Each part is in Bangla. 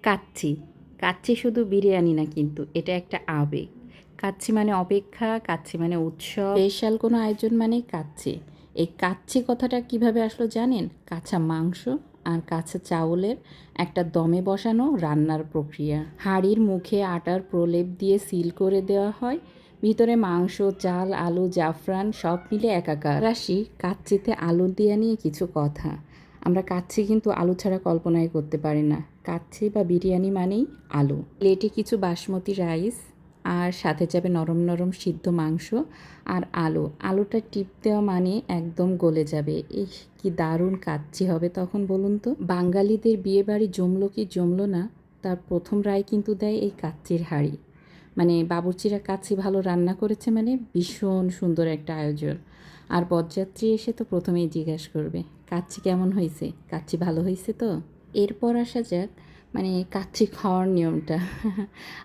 কাচ্চি কাচ্চি শুধু বিরিয়ানি না, কিন্তু এটা একটা আবেগ। কাচ্চি মানে অপেক্ষা, কাচ্চি মানে উৎসব, স্পেশাল কোনো আয়োজন মানেই কাচ্চি। এই কাচ্চি কথাটা কিভাবে আসলো জানেন? কাঁচা মাংস আর কাঁচা চাউলের একটা দমে বসানো রান্নার প্রক্রিয়া। হাঁড়ির মুখে আটার প্রলেপ দিয়ে সিল করে দেওয়া হয়, ভিতরে মাংস, চাল, আলু, জাফরান সব মিলে একাকার। রাশি কাচ্চিতে আলু দিয়ে নিয়ে কিছু কথা। আমরা কাচ্চি কিন্তু আলু ছাড়া কল্পনাই করতে পারি না। কাচ্চি বা বিরিয়ানি মানেই আলু। প্লেটে কিছু বাসমতি রাইস, আর সাথে যাবে নরম নরম সিদ্ধ মাংস আর আলু। আলুটা টিপ দেওয়া মানে একদম গলে যাবে। ইস, কি দারুণ কাচ্চি হবে তখন বলুন তো। বাঙালিদের বিয়ে বাড়ি জমলো কি জমলো না, তার প্রথম রায় কিন্তু দেয় এই কাচ্চির হাঁড়ি। মানে বাবুর্চিরা কাচ্চি ভালো রান্না করেছে মানে ভীষণ সুন্দর একটা আয়োজন। আর বরযাত্রী এসে তো প্রথমেই জিজ্ঞাসা করবে, কাচ্চি কেমন হয়েছে, কাচ্চি ভালো হয়েছে তো। এরপর আসা যাক মানে কাচ্চি খাওয়ার নিয়মটা।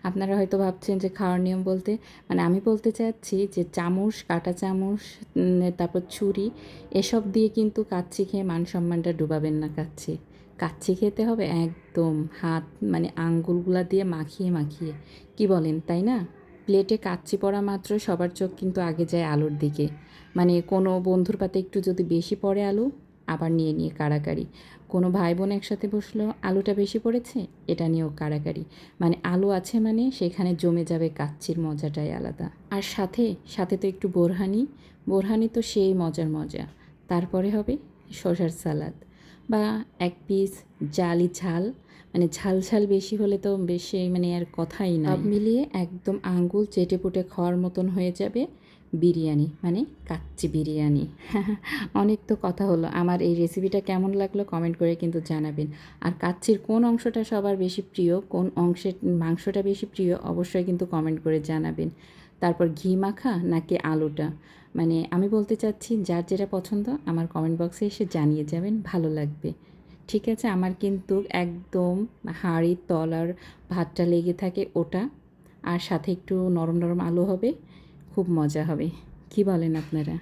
আপনারা হয়তো ভাবছেন যে খাওয়ার নিয়ম বলতে মানে আমি বলতে চাচ্ছি যে চামচ, কাঁটা চামচ, তারপর ছুরি, এসব দিয়ে কিন্তু কাচ্চি খেয়ে মান সম্মানটা ডুবাবেন না। কাচ্চি কাচ্চি খেতে হবে একদম হাত মানে আঙ্গুলগুলা দিয়ে মাখিয়ে মাখিয়ে। কি বলেন, তাই না? প্লেটে কাচ্চি পড়া মাত্র সবার চোখ কিন্তু আগে যায় আলুর দিকে। মানে কোনো বন্ধুর পাতে একটু যদি বেশি পড়ে আলু, আবার নিয়ে নিয়ে কাড়াকাড়ি। কোনো ভাই বোন একসাথে বসলো, আলুটা বেশি পড়েছে, এটা নিয়েও কাড়াকাড়ি। মানে আলু আছে মানে সেখানে জমে যাবে কাচ্চির মজাটাই আলাদা। আর সাথে সাথে তো একটু বোরহানি। বোরহানি তো সেই মজার মজা। তারপরে হবে শসার সালাদ বা এক পিস জালি ঝাল। মানে ঝাল ঝাল বেশি হলে তো বেশি মানে আর কথাই নাই। সব মিলিয়ে একদম আঙ্গুল চেটে পুটে খাওয়ার মতন হয়ে যাবে বিরিয়ানি, মানে কাচ্চি বিরিয়ানি। অনেক তো কথা হলো। আমার এই রেসিপিটা কেমন লাগলো কমেন্ট করে কিন্তু জানাবেন। আর কাচ্চির কোন অংশটা সবার বেশি প্রিয়, কোন অংশের মাংসটা বেশি প্রিয়, অবশ্যই কিন্তু কমেন্ট করে জানাবেন। তারপর ঘি মাখা নাকি আলুটা, মানে আমি বলতে চাচ্ছি যার যেটা পছন্দ আমার কমেন্ট বক্সে এসে জানিয়ে যাবেন, ভালো লাগবে। ঠিক আছে, আমার কিন্তু একদম হাঁড়ির তলার ভাতটা লেগে থাকে ওটা, আর সাথে একটু নরম নরম আলু হবে, খুব মজা হবে। কি বলেন আপনারা?